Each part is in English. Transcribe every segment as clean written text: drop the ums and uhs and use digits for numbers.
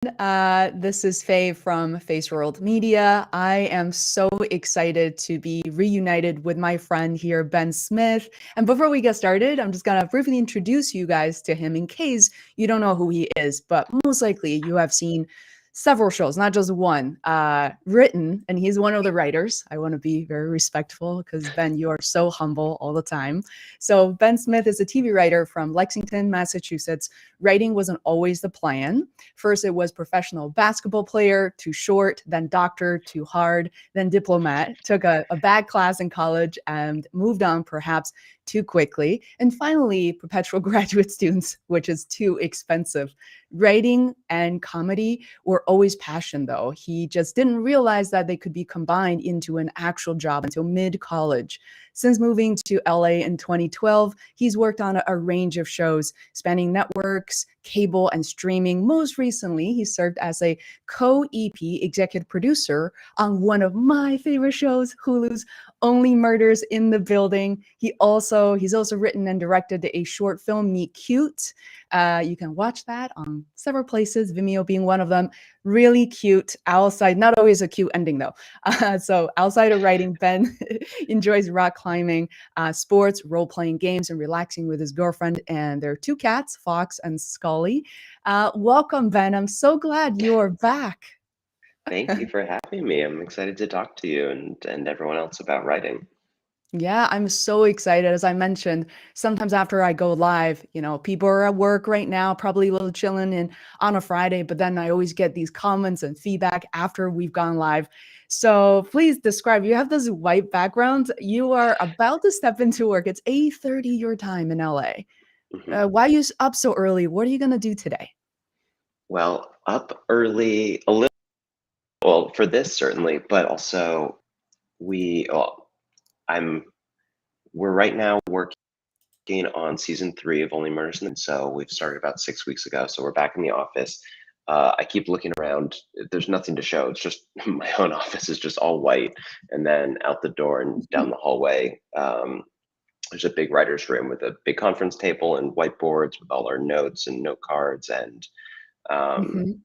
This is Faye from Feisworld Media. I am so excited to be reunited with my friend here, Ben Smith. And before we get started, I'm just going to briefly introduce you guys to him in case you don't know who he is. But most likely you have seen several shows, not just one, written, and he's one of the writers. I want to be very respectful because, Ben, you are so humble all the time. So Ben Smith is a TV writer from Lexington, Massachusetts. Writing wasn't always the plan. First, it was professional basketball player, too short, then doctor, too hard, then diplomat, took a bad class in college and moved on perhaps too quickly. And finally, perpetual graduate students, which is too expensive. Writing and comedy were always passion, though. He just didn't realize that they could be combined into an actual job until mid-college. Since moving to LA in 2012, he's worked on a range of shows spanning networks, cable, and streaming. Most recently, he served as a co-EP executive producer on one of my favorite shows, Hulu's Only Murders in the Building. He's also written and directed a short film, Meet Cute. You can watch that on several places, Vimeo being one of them. Really cute outside, not always a cute ending though. So outside of writing, Ben enjoys rock climbing, sports, role-playing games, and relaxing with his girlfriend and their two cats, Fox and Scully. Welcome, Ben. I'm so glad you are back. Thank you for having me. I'm excited to talk to you and everyone else about writing. Yeah, I'm so excited. As I mentioned, sometimes after I go live, people are at work right now, probably a little chilling in on a Friday, but then I always get these comments and feedback after we've gone live. So please describe, you have this white background. You are about to step into work. It's 8:30 your time in LA. Mhm. Why are you up so early? What are you going to do today? Well, up early, a little, well, for this certainly, but also we, well, I'm, we're right now working on season 3 of Only Murders in the So we've started about 6 weeks ago. So we're back in the office. I keep looking around. There's nothing to show. It's just my own office is just all white. And then out the door and down the hallway, there's a big writer's room with a big conference table and whiteboards with all our notes and note cards um, Mhm.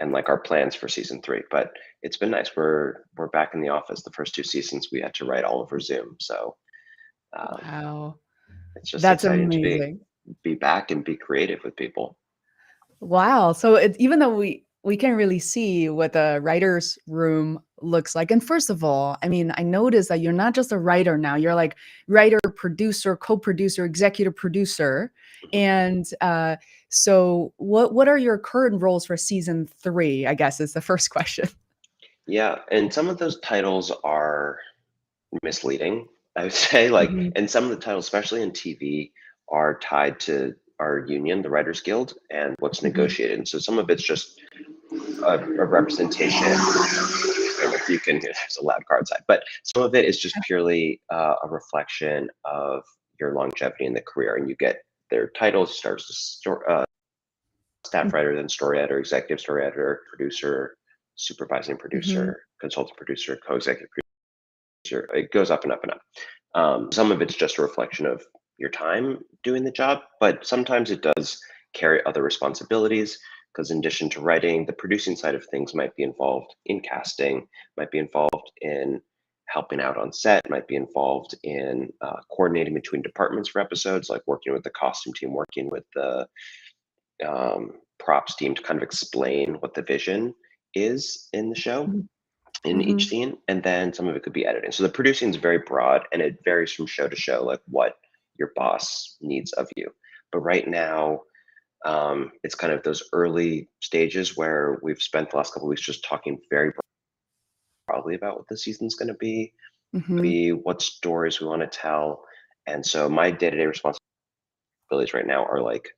and like our plans for season 3. But it's been nice. We're back in the office. The first 2 seasons we had to write all over Zoom, so um, Wow. it's just That's exciting to amazing. be back and be creative with people. Wow. So even though we can really see what the writer's room looks like. And first of all, I mean, I noticed that you're not just a writer now. You're like writer, producer, co-producer, executive producer. Mhm. And so what are your current roles for season 3, I guess is the first question. Yeah, and some of those titles are misleading, I would say. Mhm, And some of the titles, especially in TV, are tied to our union, the Writers Guild, and what's mhm. negotiated. And so some of it's just a representation. And if you can, there's a loud car outside, but some of it is just purely a reflection of your longevity in the career. And you get their titles, start as a staff writer, then story editor, executive story editor, producer, supervising Mhm, producer, consultant producer, co-executive producer. It goes up and up and up. Some of it's just a reflection of your time doing the job, but sometimes it does carry other responsibilities because in addition to writing, the producing side of things might be involved in casting, might be involved in helping out on set, might be involved in coordinating between departments for episodes, like working with the costume team, working with the props team to kind of explain what the vision is in the show mhm, in each mhm. scene, and then some of it could be editing. So the producing is very broad and it varies from show to show, like what your boss needs of you. But right now, it's kind of those early stages where we've spent the last couple of weeks just talking very broadly about what the season's going to Mhm. be what stories we want to tell. And so my day-to-day responsibilities right now are like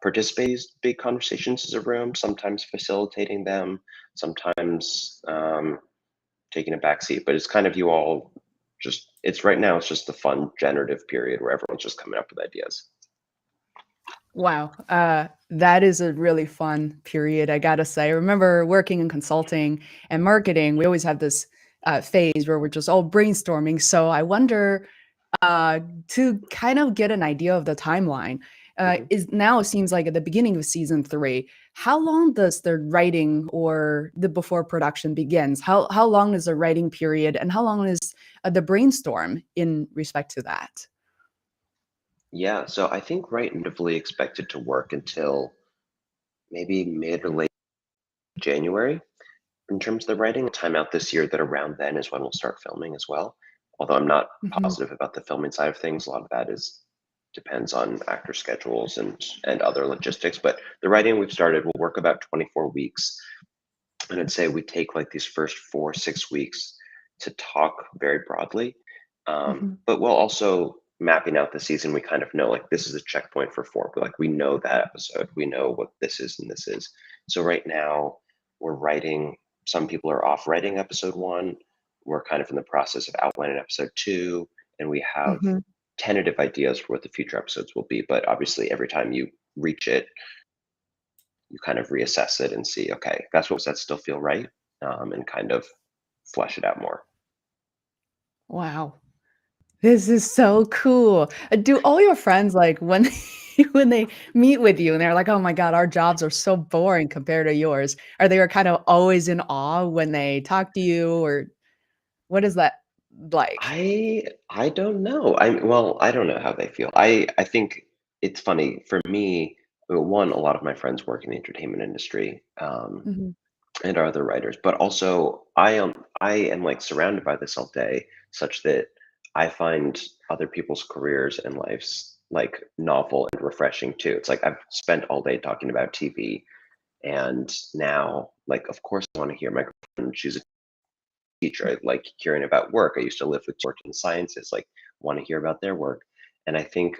participating in big conversations as a room, sometimes facilitating them, sometimes taking a back seat, but it's kind of you all just it's right now it's just the fun generative period where everyone's just coming up with ideas. Wow, that is a really fun period, I gotta say. I remember working in consulting and marketing, we always have this, phase where we're just all brainstorming, so I wonder, uh, to kind of get an idea of the timeline, Mhm. is now seems like at the beginning of season 3. How long does the writing or the before production begins? How long is the writing period, and how long is the brainstorm in respect to that? Yeah, so I think right natively expected to work until maybe mid or late January. In terms of the writing, time out this year that around then is when we'll start filming as well. Although I'm not Mhm, positive about the filming side of things. A lot of that is depends on actor schedules and other logistics. But the writing we've started will work about 24 weeks. And I'd say we take like these first 4 6 weeks to talk very broadly. mhm, But we'll also mapping out the season, we kind of know like this is a checkpoint for 4. But like we know that episode, we know what this is and this is. So right now we're writing, some people are off writing episode 1. We're kind of in the process of outlining episode 2, and we have mhm. tentative ideas for what the future episodes will be. But obviously every time you reach it, you kind of reassess it and see, okay, that's what does that still feel right, and kind of flesh it out more. Wow. This is so cool. Do all your friends, like, when when they meet with you and they're like, "Oh my god, our jobs are so boring compared to yours," are they kind of always in awe when they talk to you, or what is that like? I don't know. I don't know how they feel. I think it's funny for me. One, a lot of my friends work in the entertainment industry, Mhm, and are other writers, but also I am like surrounded by this all day, such that I find other people's careers and lives like novel and refreshing too. It's like I've spent all day talking about TV, and now like of course I want to hear my girlfriend. She's a teacher. I like hearing about work. I used to live with work in the sciences, like want to hear about their work. And I think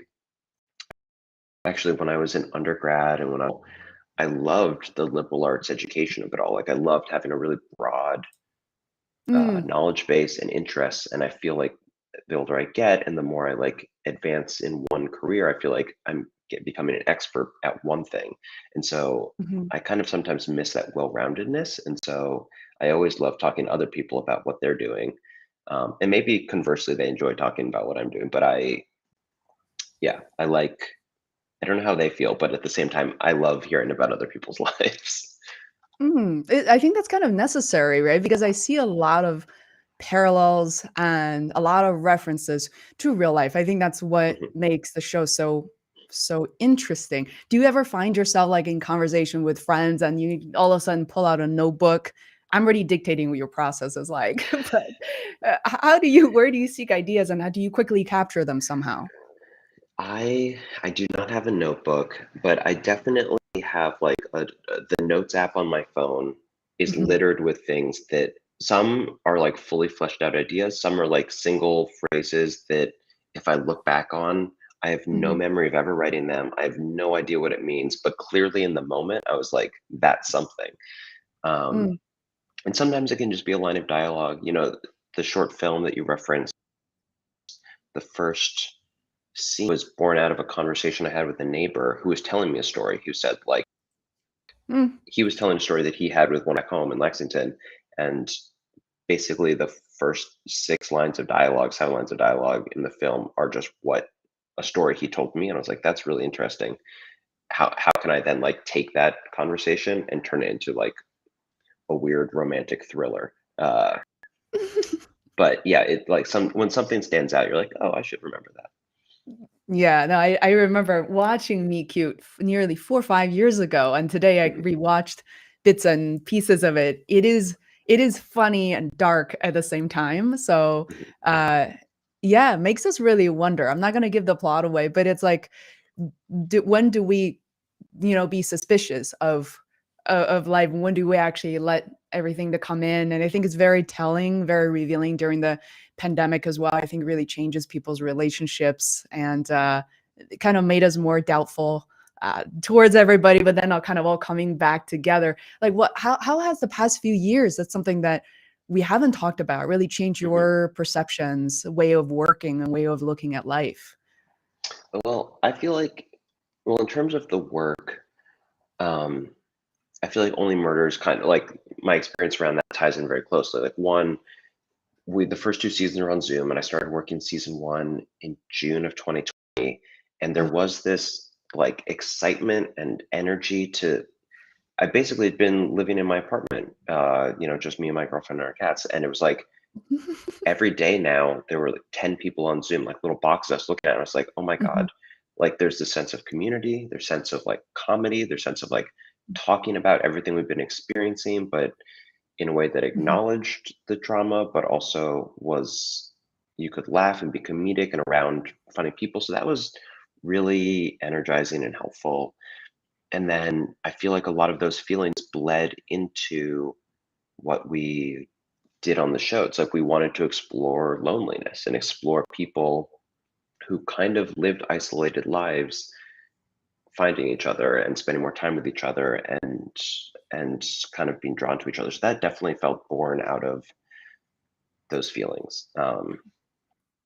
actually when I was in undergrad and I loved the liberal arts education of it all. Like I loved having a really broad mm, knowledge base and interests. And I feel like the older I get and the more I like advance in one career, I feel like becoming an expert at one thing. And so mhm. I kind of sometimes miss that well-roundedness. And so I always love talking to other people about what they're doing. And maybe conversely, they enjoy talking about what I'm doing. But yeah, I don't know how they feel, but at the same time, I love hearing about other people's lives. I think that's kind of necessary, right? Because I see a lot of parallels and a lot of references to real life. I think that's what Mhm. makes the show so interesting. Do you ever find yourself like in conversation with friends and you all of a sudden pull out a notebook? I'm already dictating what your process is like, but how do you where do you seek ideas and how do you quickly capture them somehow? I do not have a notebook, but I definitely have like the notes app on my phone is Mhm, littered with things that some are like fully fleshed out ideas, some are like single phrases that if I look back on, I have no mhm, memory of ever writing them. I have no idea what it means, but clearly in the moment, I was like, that's something. Um, mm, and sometimes it can just be a line of dialogue. You know, the short film that you referenced, the first scene was born out of a conversation I had with a neighbor who was telling me a story. Who said, like, mm, he was telling a story that he had with one back home in Lexington. And basically, the first 6 lines of dialogue, 7 lines of dialogue in the film are just what a story he told me. And I was like, that's really interesting. How can I then like take that conversation and turn it into like a weird romantic thriller? But yeah, it like when something stands out, you're like, oh, I should remember that. Yeah, no, I remember watching Meet Cute nearly 4 or 5 years ago, and today I Mhm, rewatched bits and pieces of it. It is funny and dark at the same time, so, mhm, uh, yeah, it makes us really wonder. I'm not gonna give the plot away, but it's like, when do we, be suspicious of life? When do we actually let everything to come in? And I think it's very telling, very revealing during the pandemic as well. I think it really changes people's relationships and it kind of made us more doubtful towards everybody, but then all kind of all coming back together. Like how has the past few years, that's something that we haven't talked about, really changed mhm. your perceptions, way of working and way of looking at life? Well, I feel like, well, in terms of the work, um, I feel like Only Murders kind of like my experience around that ties in very closely. Like one, we the first 2 seasons are on Zoom, and I started working season 1 in June of 2020, and there Uh, was this. like excitement and energy to. I basically had been living in my apartment, just me and my girlfriend and our cats, and it was like every day now there were like 10 people on Zoom, like little boxes I was looking at. And I was like, oh my Mhm, God, like there's this sense of community, there's sense of like comedy, there's sense of like talking about everything we've been experiencing, but in a way that mhm, acknowledged the trauma, but also was you could laugh and be comedic and around funny people. So that was really energizing and helpful. And then I feel like a lot of those feelings bled into what we did on the show. It's like we wanted to explore loneliness and explore people who kind of lived isolated lives, finding each other and spending more time with each other and kind of being drawn to each other. So that definitely felt born out of those feelings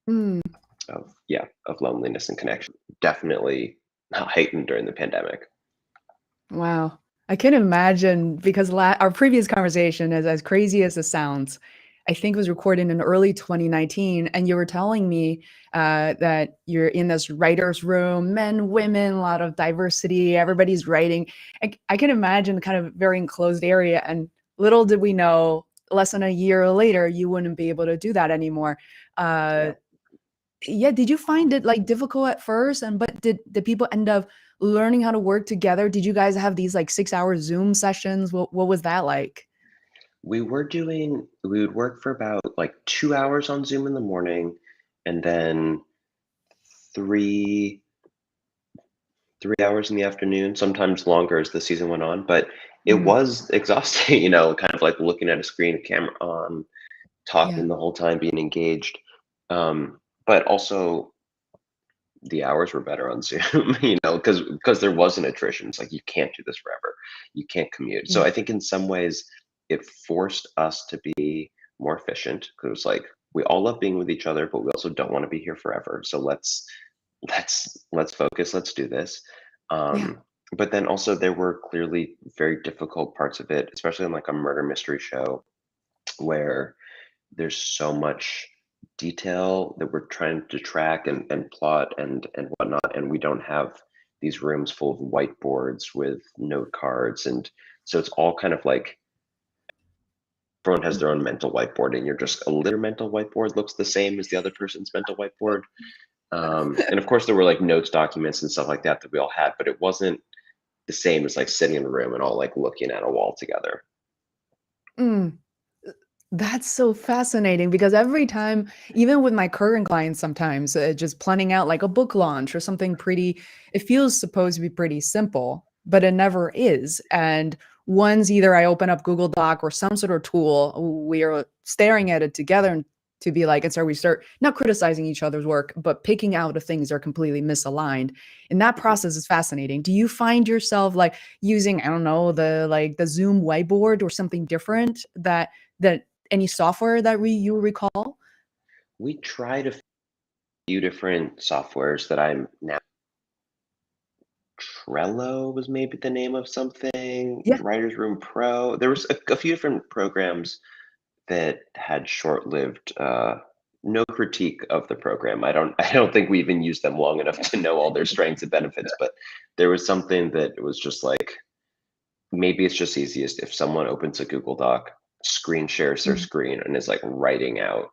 mm. of loneliness and connection. Definitely heightened during the pandemic. Wow. I can imagine because our previous conversation, as crazy as it sounds, I think was recorded in early 2019, and you were telling me that you're in this writer's room, men, women, a lot of diversity, everybody's writing. I can imagine kind of very enclosed area, and little did we know, less than a year later, you wouldn't be able to do that anymore. Uh, Yeah. yeah, did you find it, like, difficult at first? And but did people end up learning how to work together? Did you guys have these, like, 6-hour Zoom sessions? What was that like? We would work for about like 2 hours on Zoom in the morning and then three 3 hours in the afternoon, sometimes longer as the season went on. But it Mhm. was exhausting, kind of like looking at a screen, camera on, Yeah. talking the whole time, being engaged. But also the hours were better on Zoom, because there was an attrition. It's like you can't do this forever. You can't commute. So Yeah. I think in some ways it forced us to be more efficient because it was like we all love being with each other, but we also don't want to be here forever. So let's focus. Let's do this. Yeah. But then also there were clearly very difficult parts of it, especially in like a murder mystery show where there's so much detail that we're trying to track and plot and whatnot, and we don't have these rooms full of whiteboards with note cards, and so it's all kind of like everyone has their own mental whiteboard, and you're just a little mental whiteboard looks the same as the other person's mental whiteboard. And of course there were like notes documents and stuff like that that we all had, but it wasn't the same as like sitting in a room and all like looking at a wall together. Mm. That's so fascinating because every time, even with my current clients, sometimes just planning out like a book launch or something pretty, it feels supposed to be pretty simple, but it never is. And once either I open up Google Doc or some sort of tool, we are staring at it together and to be like, and so we start not criticizing each other's work, but picking out the things that are completely misaligned. And that Mhm. process is fascinating. Do you find yourself like using, I don't know, the Zoom whiteboard or something different that any software that you recall? We tried a few different softwares that I'm now. Trello was maybe the name of something, Yeah. Writers Room Pro. There was a few different programs that had short-lived, no critique of the program. I don't think we even used them long enough to know all their strengths and benefits, but there was something that was just like, maybe it's just easiest if someone opens a Google Doc, screen shares their Mm. screen, and is like writing out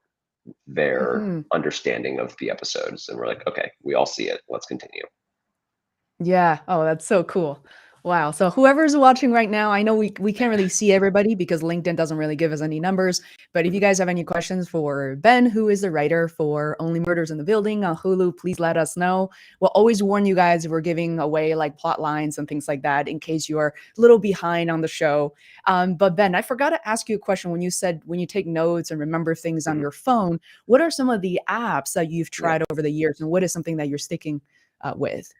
their Mhm. understanding of the episodes, and we're like, "Okay, we all see it. Let's continue." Yeah. Oh, that's so cool. Wow. So whoever's watching right now, I know we can't really see everybody because LinkedIn doesn't really give us any numbers. But if you Mhm. guys have any questions for Ben, who is the writer for Only Murders in the Building on Hulu, please let us know. We'll always warn you guys if we're giving away like plot lines and things like that in case you are a little behind on the show. But Ben, I forgot to ask you a question when you said when you take notes and remember things on Mhm. your phone, what are some of the apps that you've Yeah. tried over the years, and what is something that you're sticking with?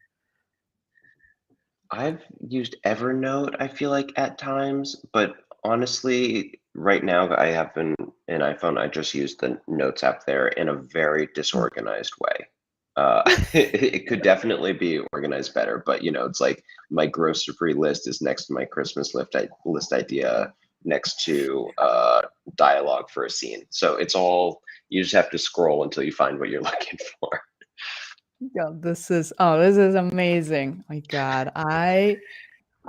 I've used Evernote, I feel like at times, but honestly, right now I have an iPhone. I just use the Notes app there in a very disorganized way. It could definitely be organized better, but it's like my grocery list is next to my Christmas list idea, next to dialogue for a scene. So it's all you just have to scroll until you find what you're looking for. Yeah, this is amazing. My God, I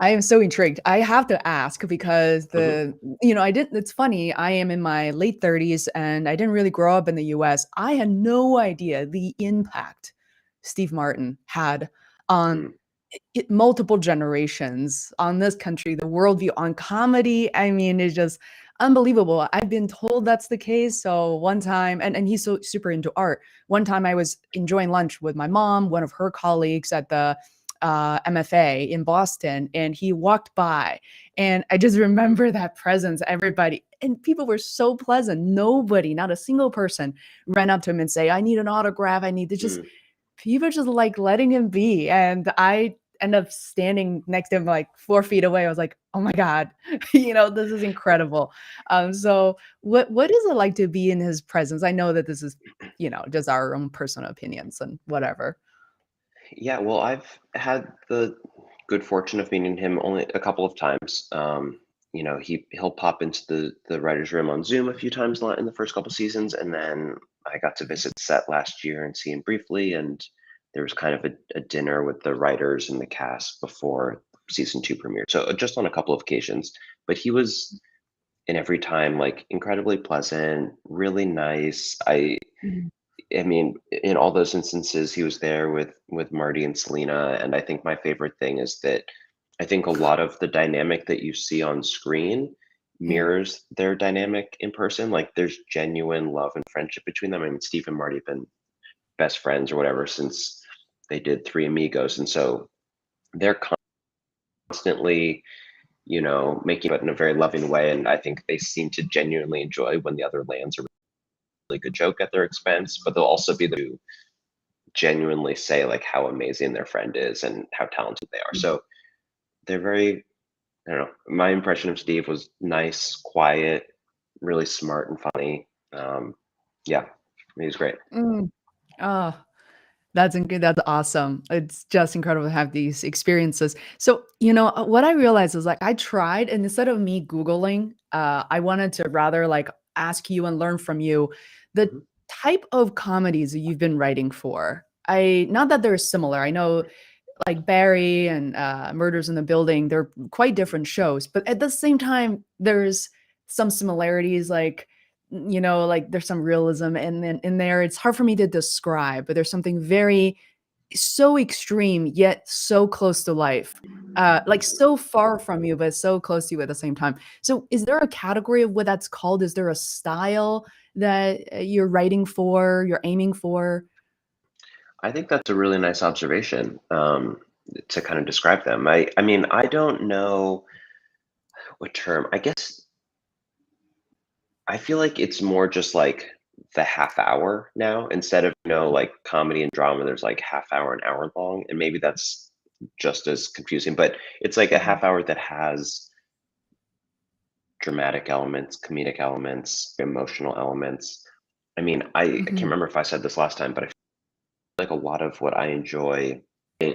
am so intrigued. I have to ask because Mhm, I didn't, it's funny. I am in my late 30s and I didn't really grow up in the US. I had no idea the impact Steve Martin had on mm, multiple generations, on this country, the worldview, on comedy. I mean, it's just unbelievable. I've been told that's the case. So one time, and he's so super into art. One time I was enjoying lunch with my mom, one of her colleagues at the MFA in Boston, and he walked by. And I just remember that presence, everybody. And people were so pleasant. Nobody, not a single person, ran up to him and say, I need an autograph. I need to just, mm. people just like letting him be. And I end up standing next to him like 4 feet away. I was like, oh my God, this is incredible. So what is it like to be in his presence? I know that this is, just our own personal opinions and whatever. Yeah, well, I've had the good fortune of meeting him only a couple of times. He'll pop into the writers' room on Zoom a few times in the first couple seasons, and then I got to visit set last year and see him briefly. And there was kind of a dinner with the writers and the cast before season two premiered. So just on a couple of occasions, but he was in every time like incredibly pleasant, really nice. Mhm. I mean, in all those instances, he was there with Marty and Selena, and I think my favorite thing is that I think a lot of the dynamic that you see on screen Yeah. mirrors their dynamic in person. Like, there's genuine love and friendship between them. I mean, Steve and Marty have been best friends or whatever since they did Three Amigos, and so they're constantly, making it in a very loving way, and I think they seem to genuinely enjoy when the other lands a really good joke at their expense, but they'll also be the genuinely say like how amazing their friend is and how talented they are. So they're very, I don't know. My impression of Steve was nice, quiet, really smart and funny. Yeah, he was great. Mm. Oh, that's awesome. It's just incredible to have these experiences. So, what I realized is like I tried, and instead of me Googling, I wanted to rather like ask you and learn from you the Mhm. type of comedies that you've been writing for. I not that they're similar. I know like Barry and Murders in the Building, they're quite different shows, but at the same time, there's some similarities. Like, like there's some realism, and then in there, it's hard for me to describe, but there's something very so extreme yet so close to life. Like so far from you, but so close to you at the same time. So, is there a category of what that's called? Is there a style that you're writing for, you're aiming for? I think that's a really nice observation to kind of describe them. I mean, I don't know what term. I guess I feel like it's more just like the half hour now instead of, like comedy and drama, there's like half hour, an hour long. And maybe that's just as confusing, but it's like a Mhm. half hour that has dramatic elements, comedic elements, emotional elements. I mean, I can't Mhm. remember if I said this last time, but I feel like a lot of what I enjoy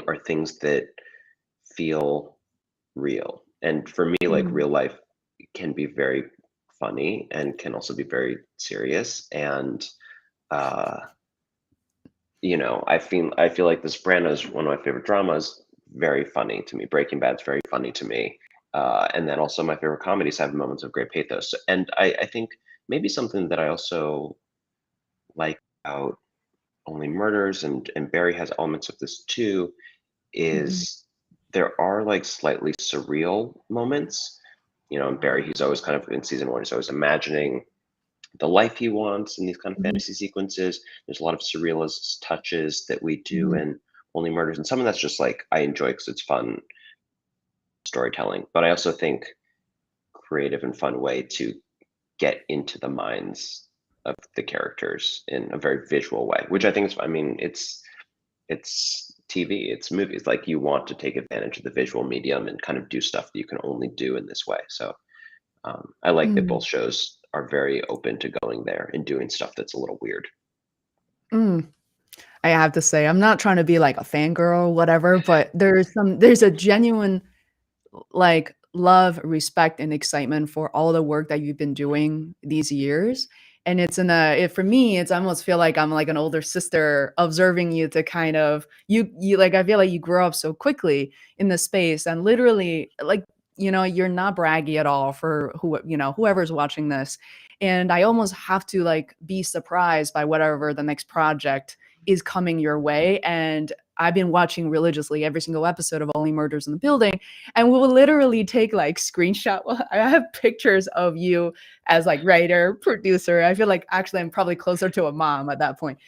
are things that feel real. And for me, like Mm. real life can be very funny and can also be very serious. And uh, I feel like The Sopranos, one of my favorite dramas, very funny to me. Breaking Bad's very funny to me. And then also my favorite comedies have moments of great pathos. And I think maybe something that I also like about Only Murders and Barry has elements of this too, Mhm. is there are like slightly surreal moments. And Barry, he's always kind of in season one, he's always imagining the life he wants in these kind of Mhm. fantasy sequences. There's a lot of surrealist touches that we do Mhm. in Only Murders, and some of that's just like I enjoy because it's fun storytelling. But I also think creative and fun way to get into the minds of the characters in a very visual way, which I think is. I mean, it's TV, it's movies. Like you want to take advantage of the visual medium and kind of do stuff that you can only do in this way. So I like that Mm. both shows are very open to going there and doing stuff that's a little weird. Mm. I have to say, I'm not trying to be like a fangirl or whatever, but there's a genuine like love, respect, and excitement for all the work that you've been doing these years. And it's for me, it's almost feel like I'm like an older sister observing you to kind of you like I feel like you grow up so quickly in the space and literally like you're not braggy at all for whoever's watching this. And I almost have to like be surprised by whatever the next project is coming your way. And I've been watching religiously every single episode of Only Murders in the Building, and we'll literally take like screenshot. I have pictures of you as like writer, producer. I feel like actually I'm probably closer to a mom at that point.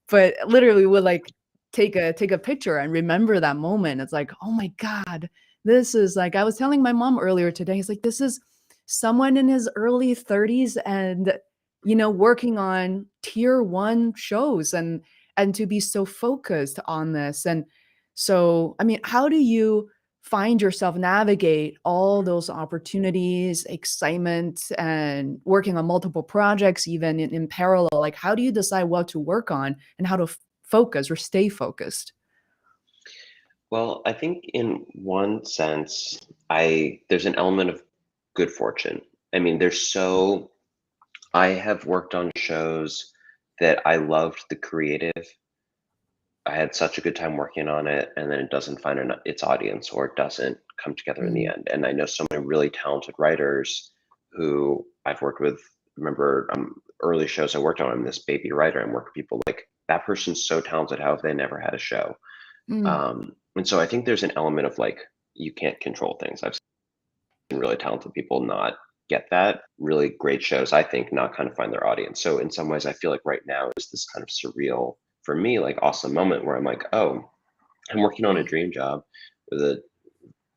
But literally we'll like take a picture and remember that moment. It's like, oh my God, this is like I was telling my mom earlier today, it's like this is someone in his early 30s and working on tier one shows and to be so focused on this. And so, I mean, how do you find yourself navigate all those opportunities, excitement, and working on multiple projects, even in parallel? Like, how do you decide what to work on and how to focus or stay focused? Well, I think in one sense, I there's an element of good fortune. I mean, I have worked on shows that I loved the creative. I had such a good time working on it, and then it doesn't find its audience or it doesn't come together in the Mm, end. And I know so many really talented writers who I've worked with. Remember, early shows I worked on, I'm this baby writer. I'm working with people like that person's so talented. How have they never had a show? mm, And so I think there's an element of like you can't control things. I've seen really talented people not get that. Really great shows, I think, not kind of find their audience. So in some ways, I feel like right now is this kind of surreal for me, like awesome moment where I'm like, oh, I'm working on a dream job with a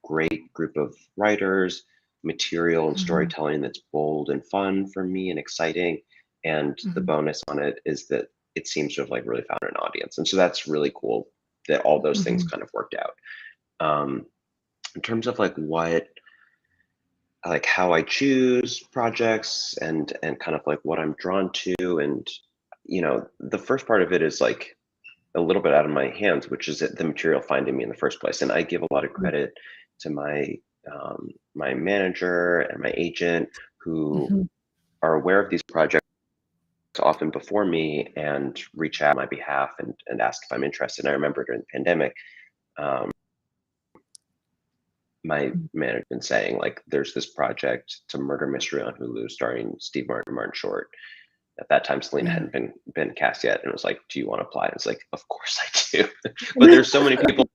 great group of writers, material and mhm, storytelling that's bold and fun for me and exciting. And the mhm, bonus on it is that it seems to have like really found an audience. And so that's really cool that all those things mhm, kind of worked out. Um, in terms of like how I choose projects and kind of like what I'm drawn to, and the first part of it is like a little bit out of my hands, which is the material finding me in the first place. And I give a lot of credit to my manager and my agent who mhm, are aware of these projects often before me and reach out on my behalf and ask if I'm interested. And I remember during the pandemic, um, my mhm. manager been saying like, "There's this project, it's a murder mystery on Hulu starring Steve Martin and Martin Short." At that time, Selena Yeah. hadn't been cast yet, and it was like, "Do you want to apply?" And it's like, "Of course I do." But there's so many people.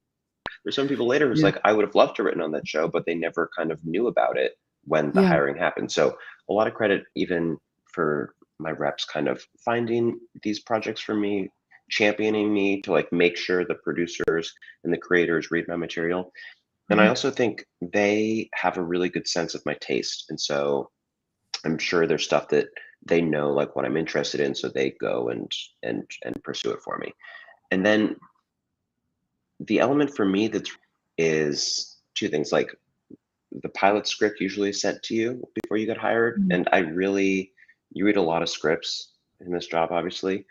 There's some people later who's Yeah. like, "I would have loved to written on that show," but they never kind of knew about it when the Yeah. hiring happened. So a lot of credit even for my reps kind of finding these projects for me, championing me to like make sure the producers and the creators read my material. And I Mhm, also think they have a really good sense of my taste. And so I'm sure there's stuff that they know like what I'm interested in, so they go and pursue it for me. And then the element for me that's is two things. Like the pilot script usually is sent to you before you get hired. mhm, And you read a lot of scripts in this job, obviously,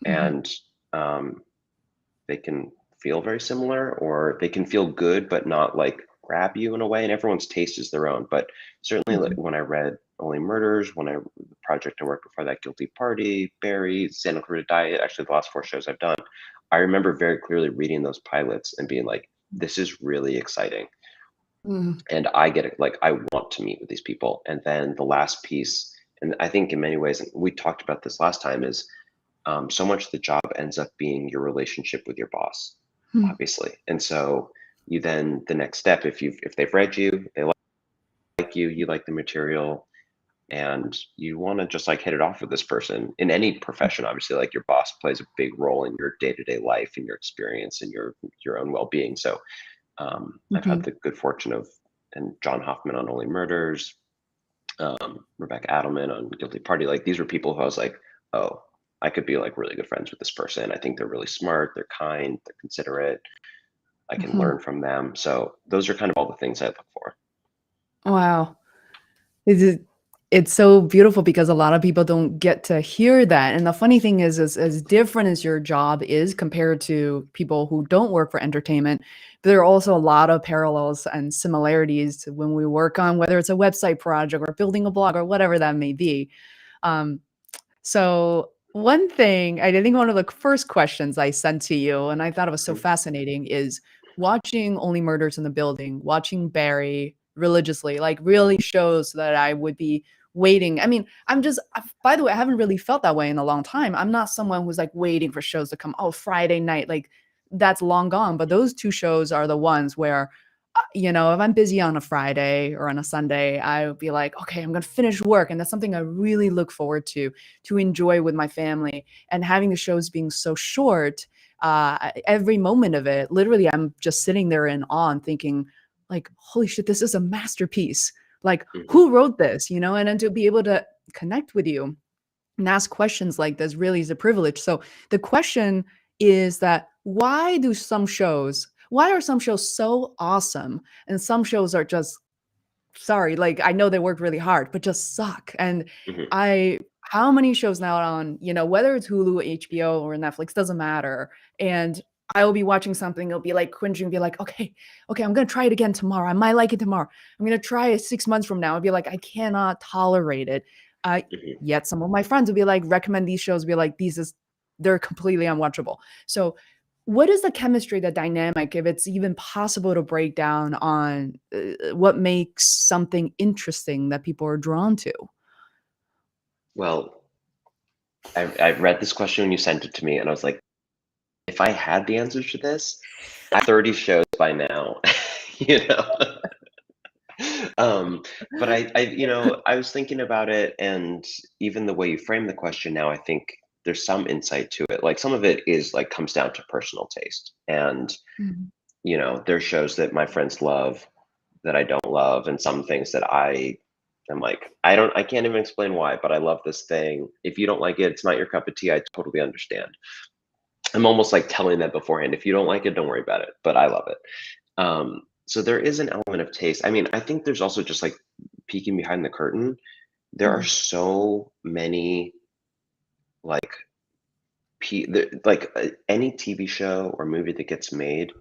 mhm, and um, they can feel very similar or they can feel good but not like grab you in a way, and everyone's taste is their own. But certainly like mhm, when I read Only Murders, the project I worked before that, Guilty Party, Barry, Santa Clarita Diet, actually the last four shows I've done, I remember very clearly reading those pilots and being like, this is really exciting, mhm, and I get it, like I want to meet with these people. And then the last piece, and I think in many ways, and we talked about this last time, is so much of the job ends up being your relationship with your boss, mhm, obviously. And so you then the next step, if they've read you, they like you, you like the material, and you want to just like hit it off with this person in any profession. Obviously, like your boss plays a big role in your day-to-day life and your experience and your own well-being. So I've had mhm. the good fortune of and John Hoffman on Only Murders, Rebecca Adelman on Guilty Party. Like these were people who I was like, oh, I could be like really good friends with this person. I think they're really smart, they're kind, they're considerate. I can Mhm. learn from them. So those are kind of all the things I look for. Wow. It it's so beautiful because a lot of people don't get to hear that, and the funny thing is as different as your job is compared to people who don't work for entertainment, there are also a lot of parallels and similarities to when we work on whether it's a website project or building a blog or whatever that may be. Um, So one thing, I think one of the first questions I sent to you, and I thought it was so Mhm, fascinating, is watching Only Murders in the Building, watching Barry religiously, like really shows that I would be waiting. I mean, by the way, I haven't really felt that way in a long time. I'm not someone who's like waiting for shows to come. Oh, Friday night, like that's long gone. But those two shows are the ones where if I'm busy on a Friday or on a Sunday, I would be like, okay, I'm going to finish work. And that's something I really look forward to enjoy with my family. And having the shows being so short, every moment of it, literally, I'm just sitting there in awe and thinking, like, holy shit, this is a masterpiece. Like, mhm. who wrote this, And then to be able to connect with you and ask questions like this really is a privilege. So the question is that why are some shows so awesome and some shows are just sorry, like I know they worked really hard, but just suck. And Mhm, I how many shows now on, whether it's Hulu, HBO, or Netflix, doesn't matter. And I will be watching something, it'll be like cringing, be like, okay, I'm gonna try it again tomorrow. I might like it tomorrow. I'm gonna try it 6 months from now. I'll be like, I cannot tolerate it. Uh, mhm. Yet some of my friends will be like, recommend these shows, be like, they're completely unwatchable. So what is the chemistry, the dynamic, if it's even possible to break down on what makes something interesting that people are drawn to? Well, I read this question when you sent it to me, and I was like, if I had the answers to this, I have 30 shows by now, you know? Um, but I was thinking about it, and even the way you frame the question now, I think there's some insight to it. Like some of it is like comes down to personal taste. And, Mhm. there's shows that my friends love that I don't love, and some things that am like, I can't even explain why, but I love this thing. If you don't like it, it's not your cup of tea. I totally understand. I'm almost like telling them beforehand, if you don't like it, don't worry about it, but I love it. So there is an element of taste. I mean, I think there's also just like peeking behind the curtain. There are Mhm. so many like any TV show or movie that gets made,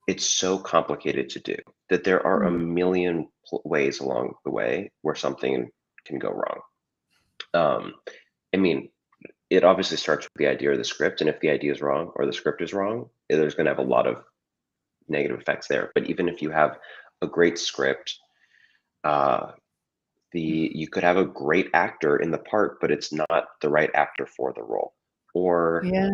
it's so complicated to do that there are a Mhm. million ways along the way where something can go wrong. Um, I mean, it obviously starts with the idea or the script, and if the idea is wrong or the script is wrong, there's going to have a lot of negative effects there. But even if you have a great script, uh, you could have a great actor in the part, but it's not the right actor for the role. Or Yeah.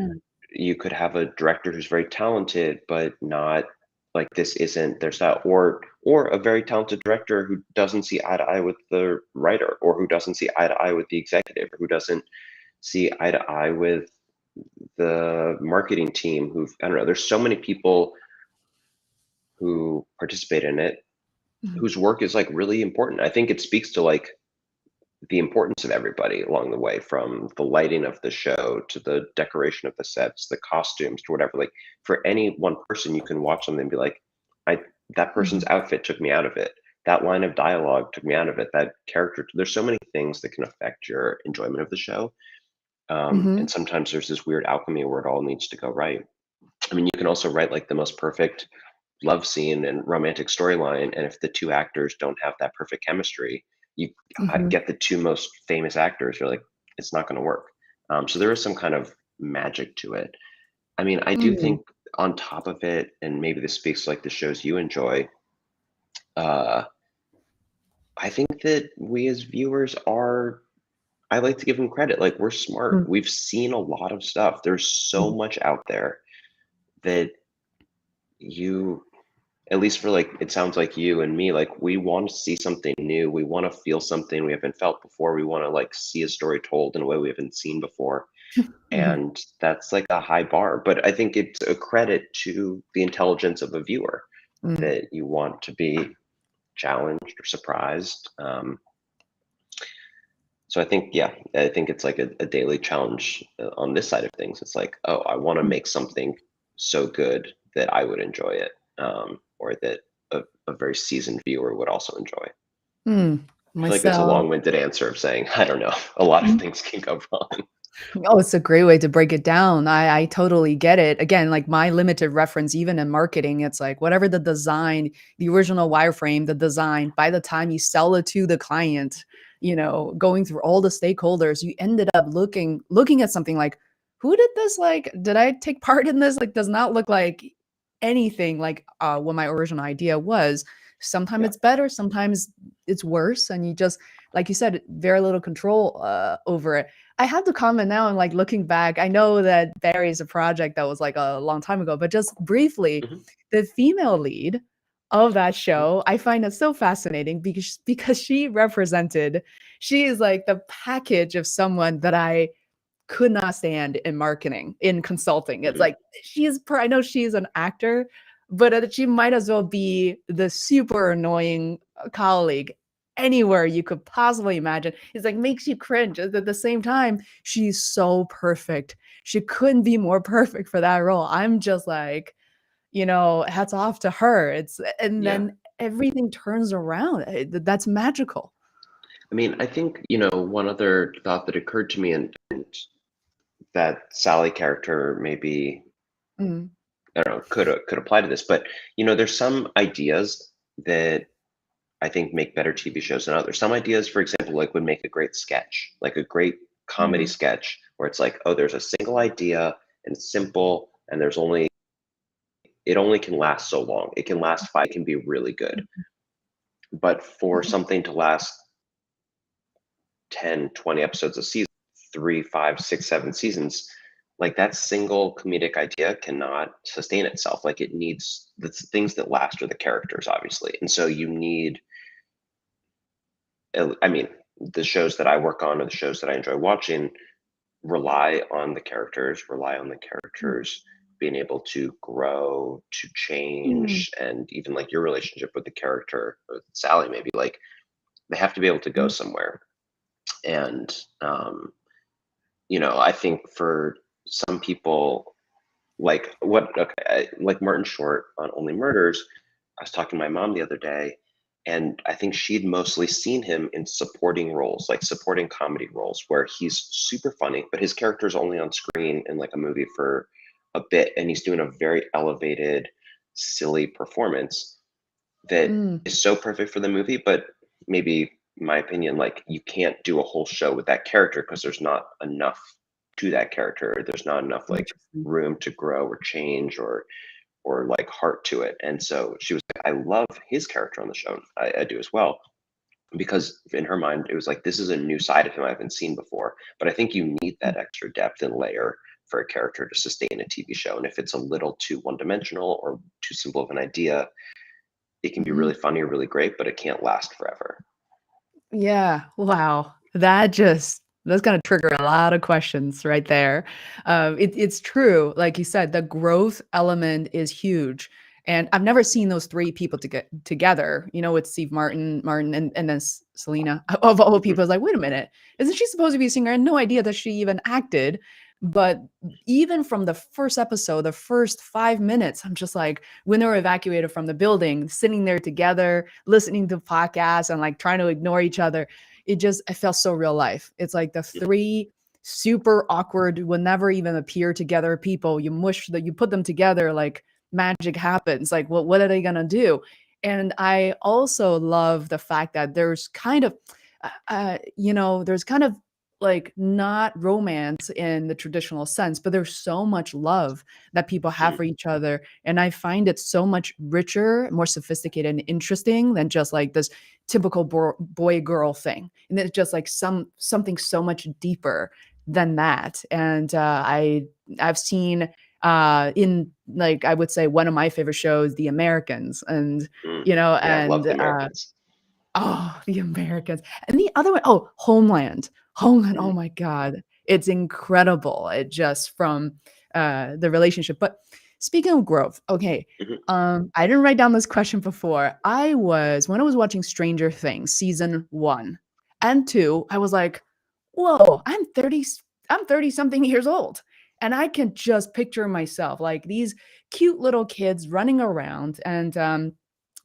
you could have a director who's very talented, but not like this isn't their style. Or a very talented director who doesn't see eye to eye with the writer, or who doesn't see eye to eye with the executive, or who doesn't see eye to eye with the marketing team. I don't know. There's so many people who participate in it Mhm. whose work is like really important. I think it speaks to like the importance of everybody along the way, from the lighting of the show to the decoration of the sets, the costumes to whatever. Like for any one person, you can watch them and be like, I that person's Mhm. outfit took me out of it. That line of dialogue took me out of it. That character. There's so many things that can affect your enjoyment of the show. And Mhm. sometimes there's this weird alchemy where it all needs to go right. I mean, you can also write like the most perfect love scene and romantic storyline, and if the two actors don't have that perfect chemistry, you Mhm. get the two most famous actors, you're like, it's not going to work. So there is some kind of magic to it. I mean, I do Mm. think on top of it, and maybe this speaks to like the shows you enjoy, uh, I think that we as viewers are, I like to give them credit, like we're smart, Mm. we've seen a lot of stuff, there's so Mhm. much out there that you, at least for like, it sounds like you and me, like we want to see something new, we want to feel something we haven't felt before, we want to like see a story told in a way we haven't seen before. Mhm. And that's like a high bar, but I think it's a credit to the intelligence of a viewer Mm. that you want to be challenged or surprised. So I think, yeah, I think it's like a daily challenge on this side of things. It's like, oh, I want to Mm. make something so good that I would enjoy it, or that a very seasoned viewer would also enjoy. Mm. I feel like that's a Myself. long-winded answer of saying, I don't know, a lot of things can go wrong. Oh, it's a great way to break it down. I totally get it. Again, like my limited reference, even in marketing, it's like whatever the design, the original wireframe, the design, by the time you sell it to the client, going through all the stakeholders, you ended up looking at something like, who did this? Like, did I take part in this? Like, does not look like anything like what my original idea was. Sometimes Yeah. it's better, sometimes it's worse, and you just, like you said, very little control over it. I have to comment now and like looking back, I know that Barry is a project that was like a long time ago, but just briefly, Mhm, the female lead of that mhm, show, I find it so fascinating because she is like the package of someone that I could not stand in marketing, in consulting. It's mhm. like I know she's an actor, but she might as well be the super annoying colleague anywhere you could possibly imagine. It's like makes you cringe. At the same time, she's so perfect. She couldn't be more perfect for that role. I'm just like, hats off to her. And Yeah. then everything turns around. That's magical. I mean, I think, one other thought that occurred to me, and that Sally character maybe, Mm, I don't know, could apply to this, but there's some ideas that I think make better TV shows than others. Some ideas, for example, like would make a great sketch, like a great comedy mhm, sketch where it's like, oh, there's a single idea and it's simple, and it only can last so long. It can last five, it can be really good. But for mhm, something to last 10, 20 episodes a season, 3, 5, 6, 7 seasons, like that single comedic idea cannot sustain itself. Like it needs the things that last are the characters, obviously. And so you need, I mean, the shows that I work on or the shows that I enjoy watching rely on the mhm, characters being able to grow, to mm, change, and even like your relationship with the character, with Sally, maybe like they have to be able to go mhm, somewhere. And I think for some people, like Martin Short on Only Murders, I was talking to my mom the other day, and I think she'd mostly seen him in supporting roles, like supporting comedy roles, where he's super funny, but his character is only on screen in like a movie for a bit, and he's doing a very elevated, silly performance that mm. is so perfect for the movie, but maybe in my opinion, like you can't do a whole show with that character because there's not enough to that character. There's not enough like Interesting. room to grow or change or like heart to it. And so she was like, I love his character on the show. I do as well. Because in her mind, it was like this is a new side of him I haven't seen before. But I think you need Mm, that extra depth and layer for a character to sustain a TV show. And if it's a little too one dimensional or too simple of an idea, it can be mhm. really funny or really great, but it can't last forever. Yeah, wow. That's gonna trigger a lot of questions right there. It's true, like you said, the growth element is huge, and I've never seen those 3 people to get together, with Steve Martin, and then Selena. Of all Mhm. people, I was like, "Wait a minute, isn't she supposed to be a singer?" I had no idea that she even acted, but even from the first episode, the first 5 minutes, I'm just like, when they were evacuated from the building, sitting there together, listening to podcasts and like trying to ignore each other. It felt so real life. It's like the Mhm. 3 super awkward, would never even appear together people. You put them together, like magic happens. Like, what are they gonna do? And I also love the fact that there's kind of like not romance in the traditional sense, but there's so much love that people have Mhm. for each other. And I find it so much richer, more sophisticated and interesting than just like this typical boy girl thing. And it's just like something so much deeper than that. And I've seen in like I would say one of my favorite shows, The Americans, and Mm. you know, Yeah, I love and the Americans. oh, The Americans. And the other one, oh, Homeland. Homeland, oh Mhm. my god. It's incredible. It just from, the relationship. But speaking of growth, okay, Mhm. I didn't write down this question before. When I was watching Stranger Things season 1 and 2, I was like, "Whoa, I'm 30 something years old." And I can just picture myself, like, these cute little kids running around, and,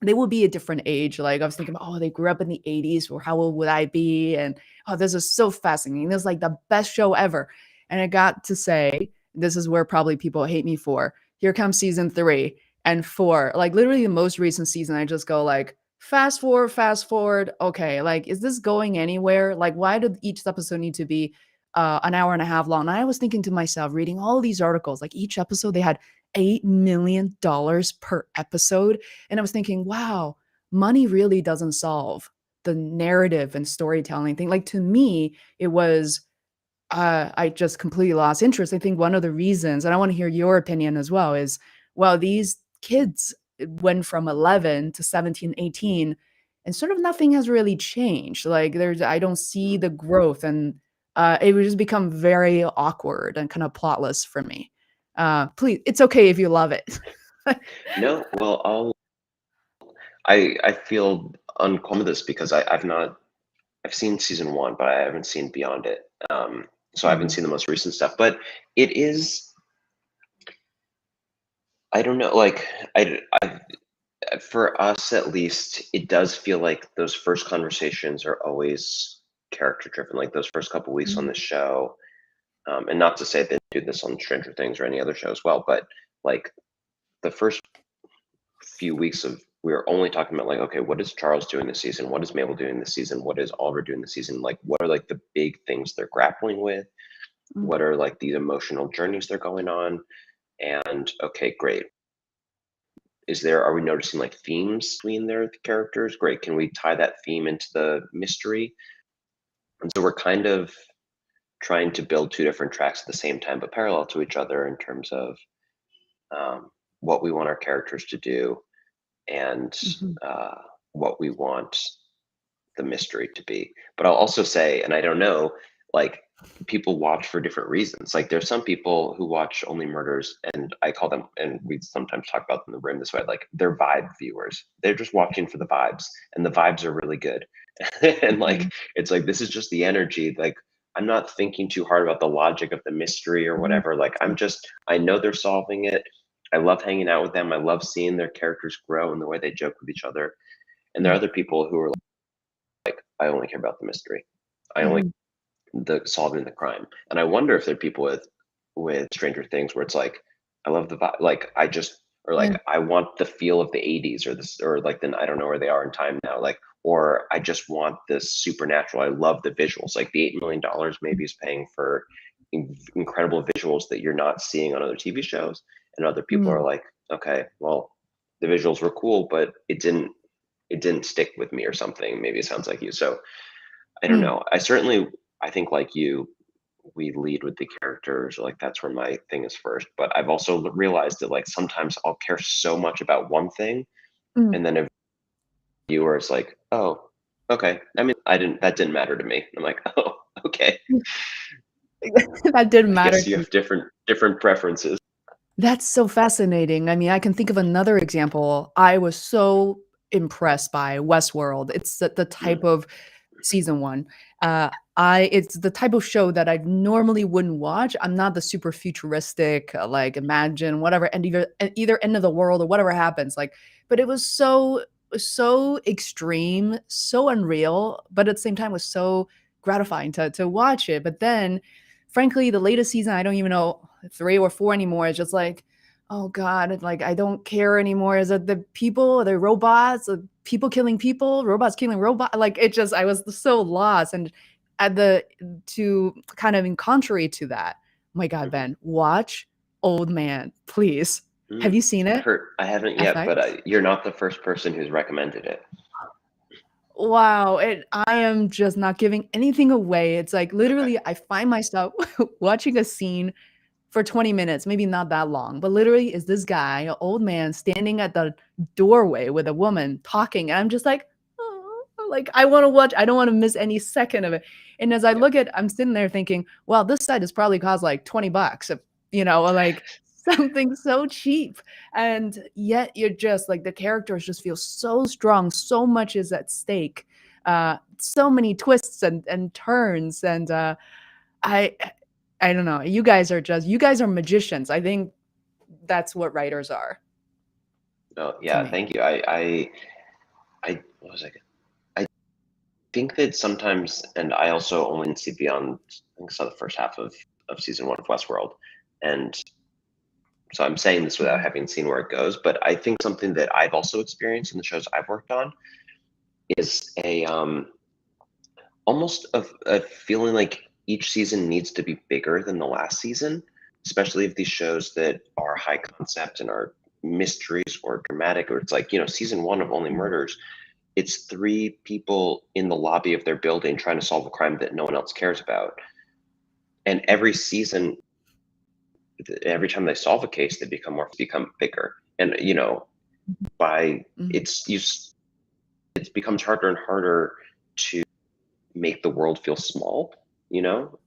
they will be a different age. Like I was thinking, oh, they grew up in the 80s, or how old would I be? And oh, this is so fascinating. This is like the best show ever. And I got to say, this is where probably people hate me for. Here comes season 3 and 4. Like literally the most recent season, I just go like, fast forward. Okay, like, is this going anywhere? Like, why did each episode need to be an hour and a half long? And I was thinking to myself, reading all these articles, like each episode they had $8 million per episode, and I was thinking, wow, money really doesn't solve the narrative and storytelling thing. Like to me, it was I just completely lost interest. I think one of the reasons, and I want to hear your opinion as well, is well, these kids went from 11 to 17, 18, and sort of nothing has really changed. Like I don't see the growth, and it would just become very awkward and kind of plotless for me. Please, it's okay if you love it. No, well, I feel uncomfortable with this because I've seen season one, but I haven't seen beyond it. So I haven't Mhm, seen the most recent stuff. But it is, I don't know, like I for us at least, it does feel like those first conversations are always character driven. Like those first couple weeks on mhm, the show, and not to say they do this on Stranger Things or any other show as well, but like the first few weeks of we were only talking about like, okay, what is Charles doing this season? What is Mabel doing this season? What is Oliver doing this season? Like, what are like the big things they're grappling with? mm, What are like these emotional journeys they're going on? And okay, great. Are we noticing like themes between their characters? Great. Can we tie that theme into the mystery? And so we're kind of trying to build two different tracks at the same time, but parallel to each other in terms of what we want our characters to do and mhm, uh, what we want the mystery to be. But I'll also say, and I don't know, like people watch for different reasons. Like there's some people who watch only murders, and I call them, and we sometimes talk about them in the room this way, like they're vibe viewers. They're just watching for the vibes, and the vibes are really good. And like mhm, it's like this is just the energy. Like I'm not thinking too hard about the logic of the mystery or mhm. whatever. Like I know they're solving it. I love hanging out with them. I love seeing their characters grow and the way they joke with each other. And there are Yeah. other people who are I only care about the mystery. I only Mhm, the solving the crime. And I wonder if there are people with Stranger Things where it's like, I love the vibe. Like I just or yeah. like I want the feel of the 80s or this or like then I don't know where they are in time now. Like or I just want this supernatural. I love the visuals. Like the $8 million maybe is paying for incredible visuals that you're not seeing on other TV shows. And other people are Mm, like, okay, well, the visuals were cool, but it didn't stick with me or something. Maybe it sounds like you. So I don't mm, know. I think like you, we lead with the characters, or like that's where my thing is first. But I've also realized that like sometimes I'll care so much about one thing, mm. and then a viewer is like, "Oh, okay." I mean, that didn't matter to me. I'm like, "Oh, okay. That didn't I matter guess to you you. have different preferences." That's so fascinating. I mean, I can think of another example. I was so impressed by Westworld. It's the type Mm, of season 1. Uh, I it's the type of show that I normally wouldn't watch. I'm not the super futuristic, like, imagine whatever, and either end of the world or whatever happens, like but it was so extreme, so unreal, but at the same time was so gratifying to watch it. But then, frankly, the latest season, I don't even know 3 or 4 anymore. It's just like, "Oh god," like, I don't care anymore. Is it the people? Are they robots? People killing people, robots killing robot like, it just I was so lost, and at the to kind of in contrary to that, oh my god, mhm, Ben, watch Old Man, please. Have mm. you seen it? I haven't yet, FX? but you're not the first person who's recommended it. Wow, I am just not giving anything away. It's like, Okay. literally, I find myself watching a scene for 20 minutes, maybe not that long, but literally is this guy, an old man, standing at the doorway with a woman talking, and I'm just like, "Oh," like, I wanna watch I don't wanna miss any second of it, and as I Yeah. look at I'm sitting there thinking, "Well, this set has probably cost, like, 20 bucks," if or, like, something so cheap, and yet you're just like, the characters just feel so strong, so much is at stake, so many twists and turns, and, I I don't know. You guys are magicians. I think that's what writers are Oh, to yeah. me. Thank you. What was I I think that sometimes, and I also only see beyond, I think saw the first half of season one of Westworld, and so I'm saying this without Mhm, having seen where it goes. But I think something that I've also experienced in the shows I've worked on is almost a feeling like each season needs to be bigger than the last season, especially if these shows that are high concept and are mysteries or dramatic, or it's like, season one of Only Murders, it's three people in the lobby of their building trying to solve a crime that no one else cares about. And every season, every time they solve a case, they become bigger. And by Mhm. it becomes harder and harder to make the world feel small.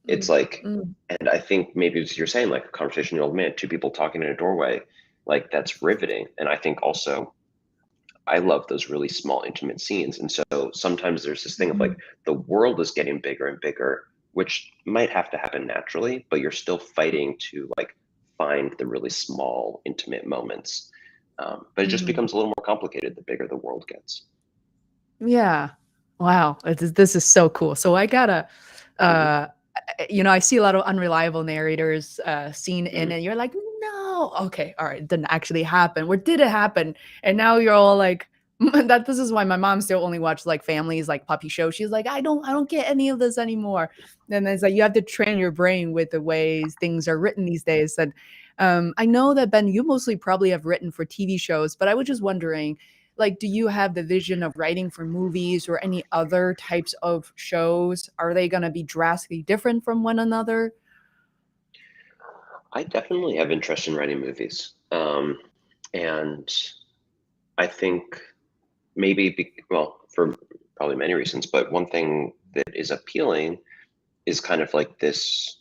It's like, Mm. and I think maybe as you're saying, like a conversation with an old man, two people talking in a doorway, like that's riveting. And I think also I love those really small, intimate scenes. And so sometimes there's this thing of like Mhm. the world is getting bigger and bigger, which might have to happen naturally, but you're still fighting to like find the really small, intimate moments. But it just Mhm. becomes a little more complicated the bigger the world gets. Yeah. Wow. This is so cool. So I gotta, Hmm. uh, I see a lot of unreliable narrators seen in Hmm. it. You're like, no, okay, all right, it didn't actually happen. Where did it happen? And now you're all like, that. This is why my mom still only watches like families, like puppy show. She's like, I don't get any of this anymore. And it's like you have to train your brain with the ways things are written these days. And I know that Ben, you mostly probably have written for TV shows, but I was just wondering like, do you have the vision of writing for movies or any other types of shows? Are they gonna be drastically different from one another? I definitely have interest in writing movies. And I think well, for probably many reasons, but one thing that is appealing is kind of like this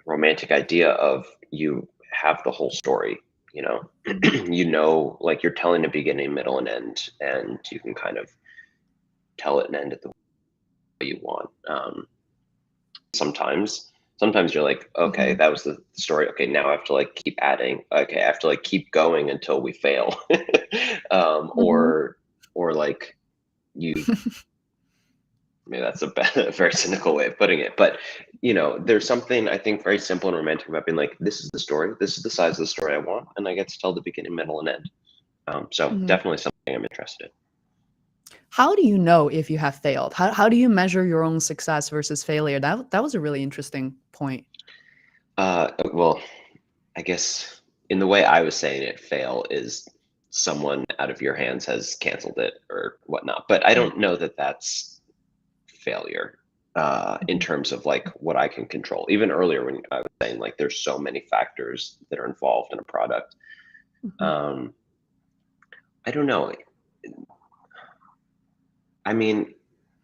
romantic idea of you have the whole story, you know, Mhm. like you're telling a beginning, middle, and end, and you can kind of tell it and end it the way you want. Sometimes you're like, okay, Mhm. that was the story. Okay, now I have to like keep adding. Okay, I have to like keep going until we fail, Mhm. or like you. Maybe that's a very cynical way of putting it, but there's something I think very simple and romantic about being like, this is the story, this is the size of the story I want, and I get to tell the beginning, middle, and end. So Mhm. definitely something I'm interested in. How do you know if you have failed? How do you measure your own success versus failure? That was a really interesting point. Well, I guess in the way I was saying it, fail is someone out of your hands has canceled it or whatnot. But I Mm. don't know that that's failure in Mhm. terms of like what I can control. Even earlier when I was saying like there's so many factors that are involved in a product. Mhm. Um, I don't know. I mean,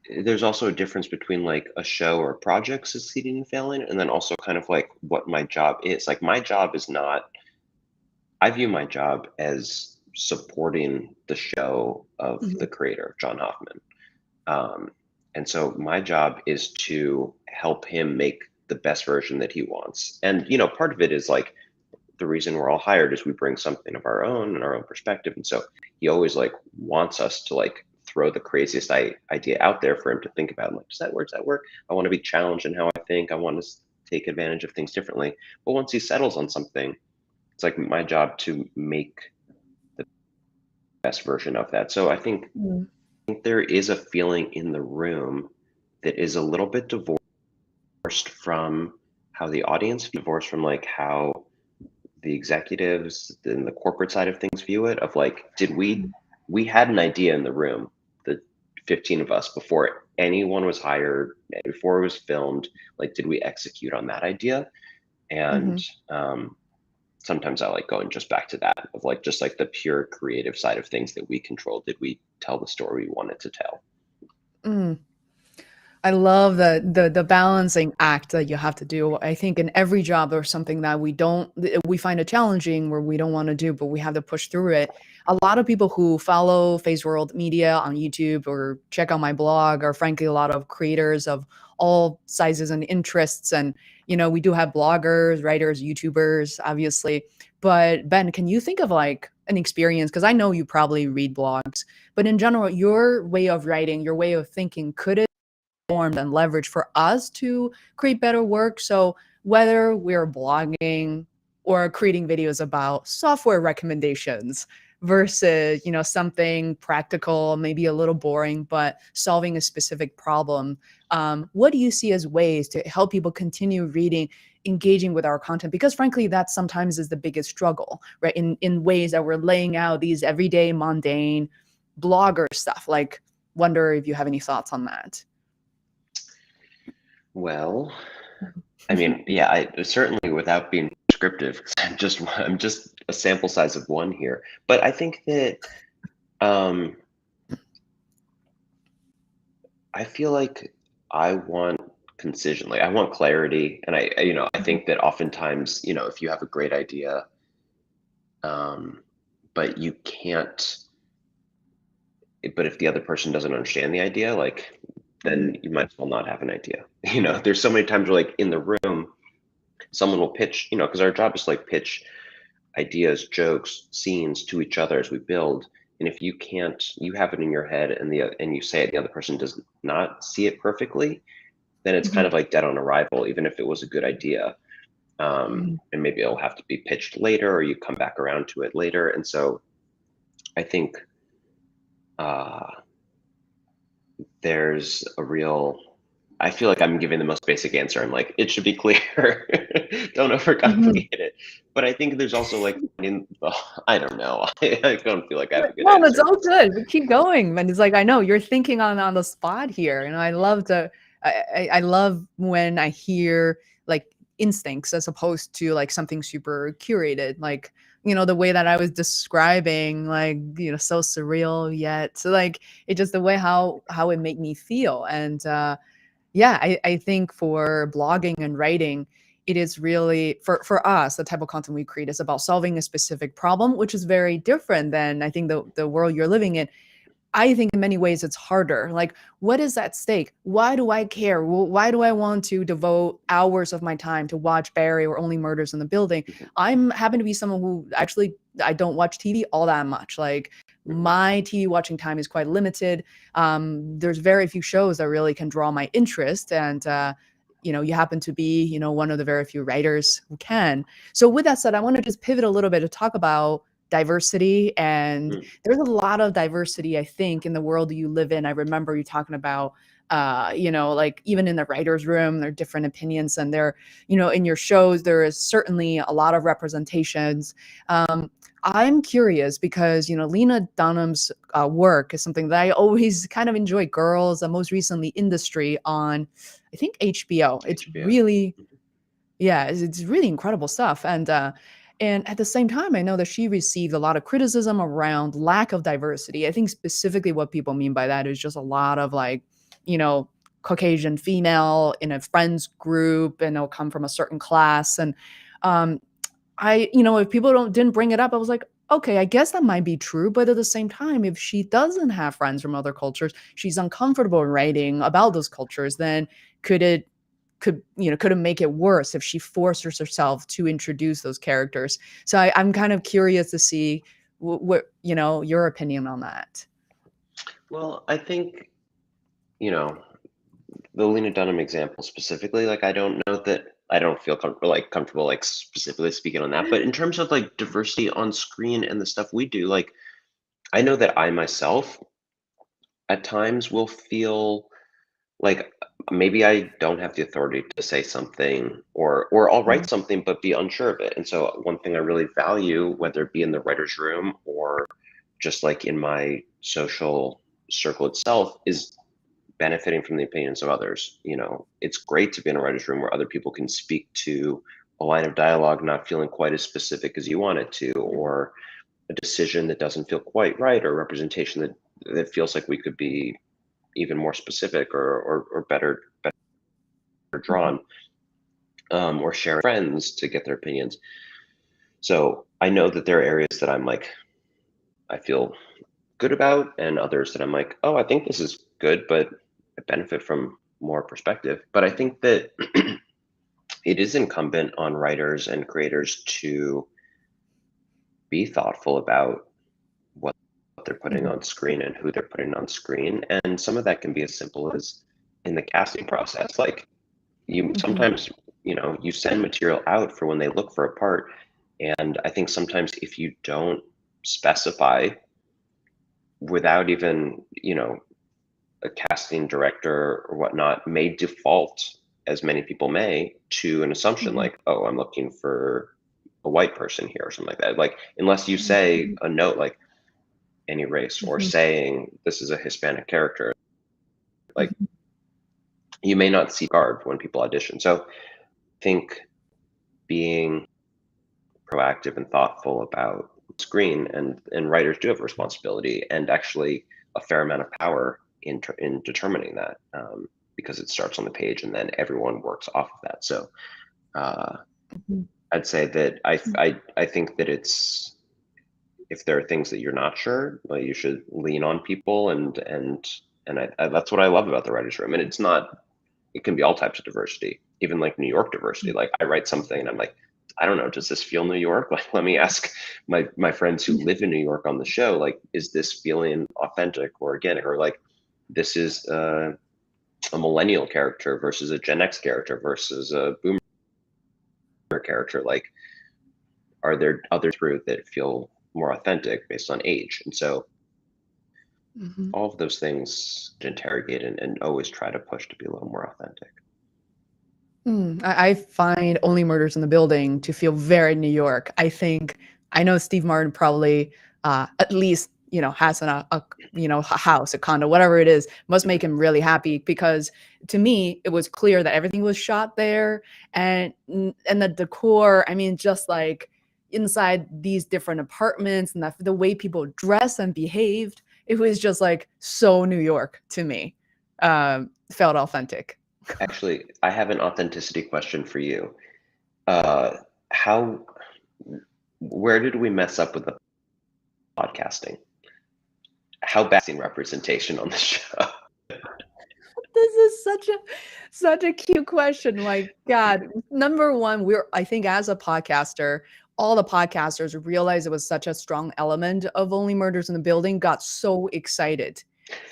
there's also a difference between like a show or a project succeeding and failing, and then also kind of like what my job is. Like my job is not I view my job as supporting the show of the Mhm. creator, John Hoffman. Um, and so my job is to help him make the best version that he wants. And, part of it is like the reason we're all hired is we bring something of our own and our own perspective. And so he always like wants us to like throw the craziest idea out there for him to think about. I'm like, does that work? Does that work? I want to be challenged in how I think. I want to take advantage of things differently. But once he settles on something, it's like my job to make the best version of that. So Mm. I think there is a feeling in the room that is a little bit divorced from how the audience divorced from like how the executives and the corporate side of things view it of like did we had an idea in the room, the 15 of us, before anyone was hired, before it was filmed, like did we execute on that idea? And Mhm. um sometimes I like going just back to that of like just like the pure creative side of things that we control. Did we tell the story we wanted to tell? Mm. I love the balancing act that you have to do. I think in every job there's something that we find it challenging where we don't want to do, but we have to push through it. A lot of people who follow Feisworld Media on YouTube or check out my blog are frankly a lot of creators of all sizes and interests. And we do have bloggers, writers, YouTubers, obviously. But Ben, can you think of like an experience? Because I know you probably read blogs, but in general, your way of writing, your way of thinking, could it formed and leveraged for us to create better work. So whether we're blogging or creating videos about software recommendations, versus, something practical, maybe a little boring, but solving a specific problem. What do you see as ways to help people continue reading, engaging with our content? Because frankly, that sometimes is the biggest struggle, right? In ways that we're laying out these everyday mundane blogger stuff. Like, wonder if you have any thoughts on that. Well, I mean, yeah, I certainly without being prescriptive, 'cause I'm just a sample size of one here. But I think that um, I feel like I want concision, like I want clarity, and I think that oftentimes, if you have a great idea, um, but you can't, but if the other person doesn't understand the idea, like, then you might as well not have an idea. There's so many times where like in the room, someone will pitch, because our job is to like pitch ideas, jokes, scenes to each other as we build. And if you have it in your head and you say it, the other person does not see it perfectly, then it's kind Mhm, of like dead on arrival, even if it was a good idea. mhm, And maybe it'll have to be pitched later, or you come back around to it later. And so I think uh, there's a real. I feel like I'm giving the most basic answer. I'm like, it should be clear. Don't mhm. overcomplicate it. But I think there's also like, I don't know. I don't feel like I have a good No, that's answer. all good. We keep going. And it's like, I know you're thinking on the spot here. And I love I love when I hear like instincts as opposed to like something super curated. Like, the way that I was describing, like, so surreal yet. So like it just the way how it made me feel. And yeah, I think for blogging and writing, it is really for us, the type of content we create is about solving a specific problem, which is very different than I think the world you're living in. I think in many ways it's harder. Like, what is at stake? Why do I care? Why do I want to devote hours of my time to watch Barry or Only Murders in the Building? Mhm, I'm happen to be someone who actually I don't watch TV all that much. Like mhm, my TV watching time is quite limited. There's very few shows that really can draw my interest, and you happen to be, one of the very few writers who can. So with that said, I want to just pivot a little bit to talk about diversity, and mhm, there's a lot of diversity, I think, in the world that you live in. I remember you talking about, like even in the writer's room, there are different opinions, and there, in your shows, there is certainly a lot of representations. Um, I'm curious because, Lena Dunham's work is something that I always kind of enjoy. Girls, most recently Industry on, I think, HBO. It's HBO. really, yeah, it's really incredible stuff. And at the same time, I know that she received a lot of criticism around lack of diversity. I think specifically what people mean by that is just a lot of like, you know, Caucasian female in a friends group, and they'll come from a certain class. And um, if people didn't bring it up, I was like, okay, I guess that might be true. But at the same time, if she doesn't have friends from other cultures, she's uncomfortable writing about those cultures, then could it could it make it worse if she forces herself to introduce those characters? So I'm kind of curious to see what your opinion on that. Well, I think, you know, the Lena Dunham example specifically, like I don't feel comfortable like specifically speaking on that. But in terms of like diversity on screen and the stuff we do, like I know that I myself at times will feel like maybe I don't have the authority to say something, or I'll write Mhm, something but be unsure of it. And so one thing I really value, whether it be in the writer's room or just like in my social circle itself, is benefiting from the opinions of others. It's great to be in a writer's room where other people can speak to a line of dialogue not feeling quite as specific as you want it to, or a decision that doesn't feel quite right, or representation that feels like we could be even more specific, or better mhm, drawn, or sharing friends to get their opinions. So I know that there are areas that I'm like, I feel good about, and others that I'm like, oh, I think this is good, but I benefit from more perspective. But I think that it is incumbent on writers and creators to be thoughtful about what they're putting mhm, on screen and who they're putting on screen. And some of that can be as simple as in the casting process. Like you mhm, sometimes, you send material out for when they look for a part. And I think sometimes if you don't specify without even, a casting director or whatnot may default, as many people may, to an assumption Mhm, like, oh, I'm looking for a white person here or something like that. Like, unless you say mhm, a note like any race or mhm, saying this is a Hispanic character, like mhm, you may not see guard when people audition. So I think being proactive and thoughtful about screen and writers do have a responsibility and actually a fair amount of power in determining that, because it starts on the page and then everyone works off of that. So uh, mhm, I'd say that I, mhm, I I think that it's, if there are things that you're not sure, well, you should lean on people and that's what I love about the writers room. And it's not, it can be all types of diversity, even like New York diversity. Like I write something and I'm like, I don't know, does this feel New York? Like, let me ask my friends who live in New York on the show, like, is this feeling authentic or organic? Or like, this is a millennial character versus a Gen X character versus a boomer character. Like, are there others through that feel more authentic based on age? And so mhm. all of those things to interrogate and always try to push to be a little more authentic. I find Only Murders in the Building to feel very New York. I know Steve Martin probably at least has a house, a condo, whatever it is, must make him really happy because to me it was clear that everything was shot there and the decor. I mean, just like inside these different apartments and the way people dress and behaved, it was just like so New York to me. Felt authentic. Actually, I have an authenticity question for you. Uh, how, where did we mess up with the podcasting? How bad is representation on the show? This is such a cute question. My God. Number one, I think as a podcaster, all the podcasters realized it was such a strong element of Only Murders in the Building, got so excited.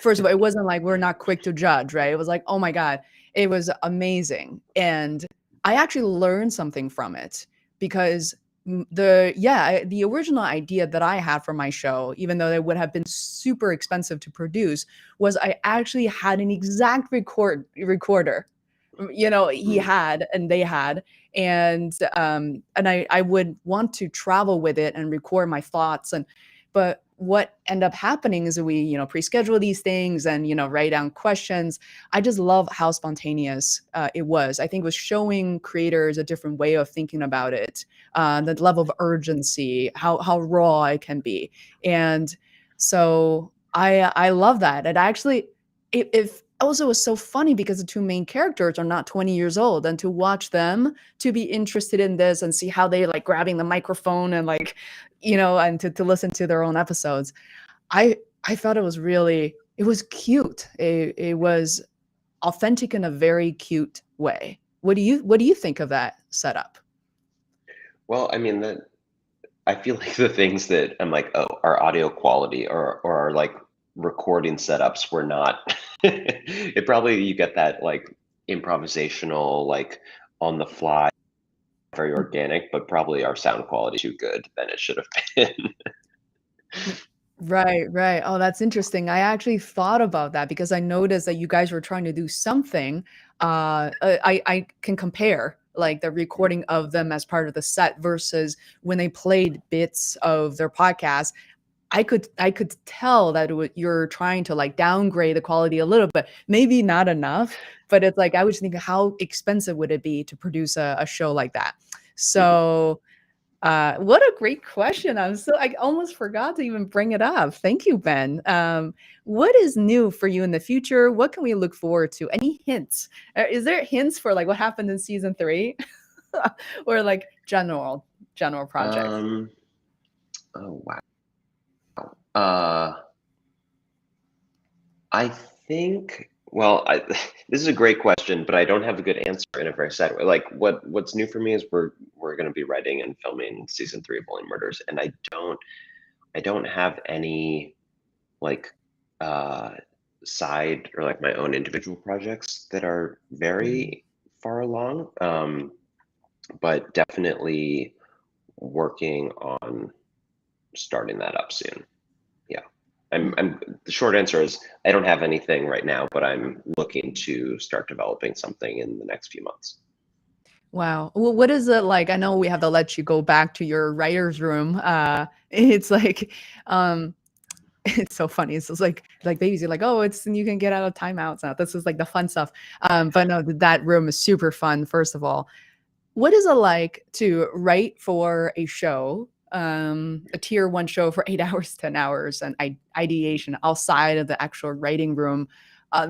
First of all, it wasn't like we're not quick to judge, right? It was like, oh my God, it was amazing. And I actually learned something from it because the original idea that I had for my show, even though it would have been super expensive to produce, was I actually had an exact recorder. He Mm, had and they had, and I would want to travel with it and record my thoughts. But what ended up happening is that we pre-schedule these things and write down questions. I just love how spontaneous it was. I think it was showing creators a different way of thinking about it, the level of urgency, how raw it can be. And so I love that. And actually, it also was so funny because the two main characters are not 20 years old, and to watch them to be interested in this and see how they like grabbing the microphone and like and to listen to their own episodes. I thought it was cute. It was authentic in a very cute way. What do you think of that setup? well, I mean, I feel like the things that I'm like, oh, our audio quality or our like recording setups were not. It probably, you get that like improvisational, like on the fly, very organic, but probably our sound quality too good than it should have been. Right, right. Oh, that's interesting. I actually thought about that because I noticed that you guys were trying to do something. I can compare like the recording of them as part of the set versus when they played bits of their podcast. I could tell that you're trying to like downgrade the quality a little bit, maybe not enough, but it's like I was thinking, how expensive would it be to produce a show like that? Mhm. So what a great question. I almost forgot to even bring it up. Thank you, Ben. What is new for you in the future? What can we look forward to? Any hints? Is there hints for like what happened in season three, or like general projects? Um, oh wow. Uh, I think, well, this is a great question, but I don't have a good answer in a very sad way. Like what's new for me is we're going to be writing and filming season 3 of Only Murders, and I don't have any like uh side or like my own individual projects that are Mhm. very far along. But definitely working on starting that up soon. Yeah. The short answer is I don't have anything right now, but I'm looking to start developing something in the next few months. Wow. Well, what is it like? I know we have to let you go back to your writer's room. It's like, it's so funny. It's just like babies. You're like, oh, it's you can get out of timeouts now. This is like the fun stuff. But no, that room is super fun. First of all, what is it like to write for a show, a tier one show for 8 hours, 10 hours, and ideation outside of the actual writing room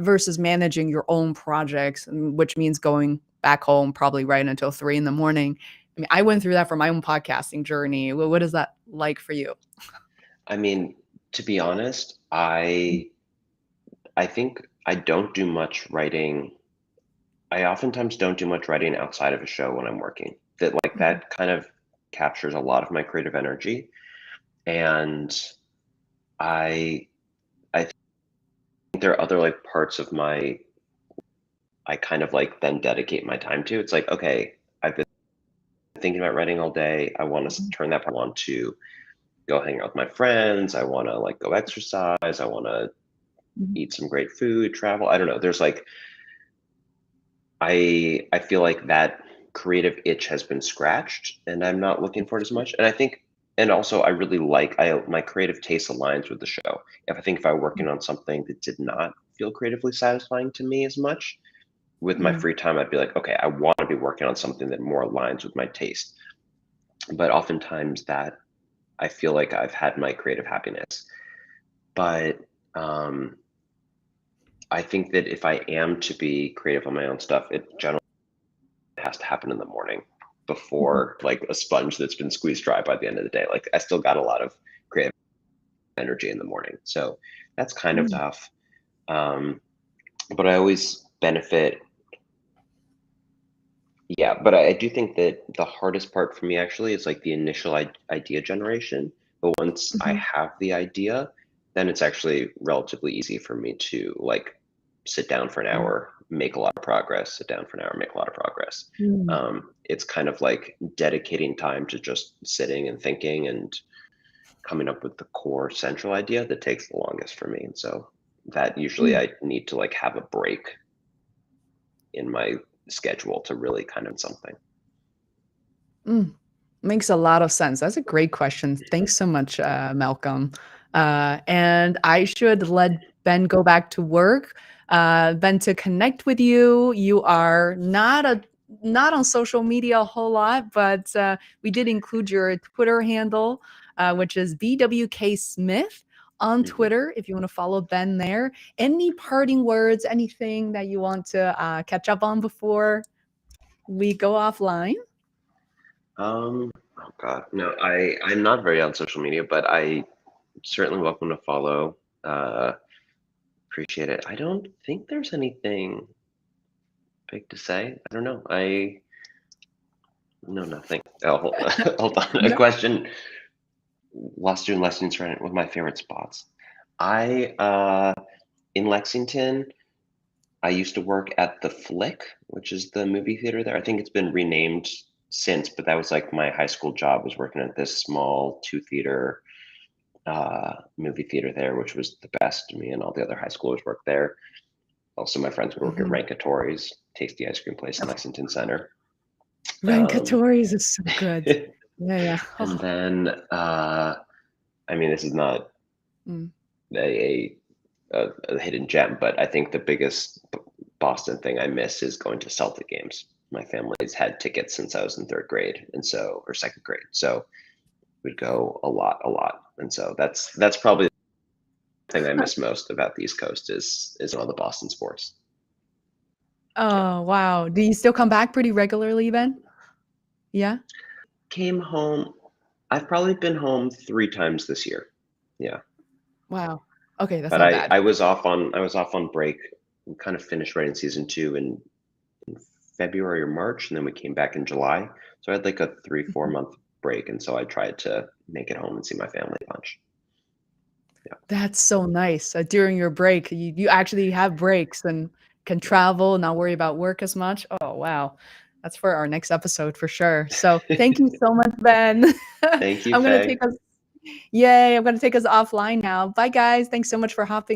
versus managing your own projects, which means going back home probably right until 3 in the morning. I mean, I went through that for my own podcasting journey. What is that like for you? I mean, to be honest, I think I don't do much writing. I oftentimes don't do much writing outside of a show when I'm working. Mhm. That kind of captures a lot of my creative energy, and I I think there are other like parts of my I kind of like then dedicate my time to. It's like, okay, I've been thinking about writing all day. I want to turn that. I want to go hang out with my friends. I want to like go exercise. I want to Mhm. eat some great food, travel. I don't know. There's like I feel like that creative itch has been scratched and I'm not looking for it as much. And I think and also I really like I my creative taste aligns with the show. If I were working on something that did not feel creatively satisfying to me as much, with my Mhm. free time I'd be like, okay, I want to be working on something that more aligns with my taste. But oftentimes that I feel like I've had my creative happiness. But um I think that if I am to be creative on my own stuff, it generally has to happen in the morning Mhm. before like a sponge that's been squeezed dry by the end of the day. Like I still got a lot of creative energy in the morning. So that's kind of Mhm. tough. Um, but I always benefit. Yeah, but I do think that the hardest part for me actually is like the initial idea generation. But once I Mhm. have the idea, then it's actually relatively easy for me to like sit down for an Mhm. hour, make a lot of progress, sit down for an hour, make a lot of progress. Mhm. It's kind of like dedicating time to just sitting and thinking and coming up with the core central idea that takes the longest for me. And so that usually Mhm. I need to like have a break in my schedule to really kind of something. Mm. Makes a lot of sense. That's a great question. Thanks so much, Malcolm. And I should let Ben go back to work. Ben, to connect with you, you are not on social media a whole lot, but we did include your Twitter handle, which is BWK Smith on Mhm. Twitter. If you want to follow Ben there, any parting words, anything that you want to catch up on before we go offline? Oh God, no, I'm not very on social media, but I certainly welcome to follow. Uh, appreciate it. I don't think there's anything big to say. I don't know. I no nothing. Oh, hold on. A question. Lost doing lessons right with my favorite spots. I in Lexington. I used to work at the Flick, which is the movie theater there. I think it's been renamed since, but that was like my high school job was working at this small two theater movie theater there, which was the best. Me and all the other high schoolers worked there. Also, my friends would work at Mhm. Rankatori's, tasty ice cream place in Lexington Center. Um, Rancatories is so good. Yeah, yeah. and Oh, then, I mean, this is not mm. a, a hidden gem, but I think the biggest Boston thing I miss is going to Celtic games. My family's had tickets since I was in third grade, and so or second grade, so we'd go a lot, and so that's probably the thing I miss most about the East Coast is all the Boston sports. Yeah. Oh, wow. Do you still come back pretty regularly then? Yeah? Came home. I've probably been home 3 times this year. Yeah. Wow. Okay, that's But not bad. I was off on break. We kind of finished writing season two in February or March, and then we came back in July. So I had like a 3, 4 Mhm. month break, and so I tried to make it home and see my family a bunch. Yeah. That's so nice. During your break, you actually have breaks and can travel, not worry about work as much. Oh, wow. That's for our next episode for sure. So thank you so much, Ben. Thank you, I'm gonna Faye. take us Yay, I'm gonna take us offline now. Bye, guys. Thanks so much for hopping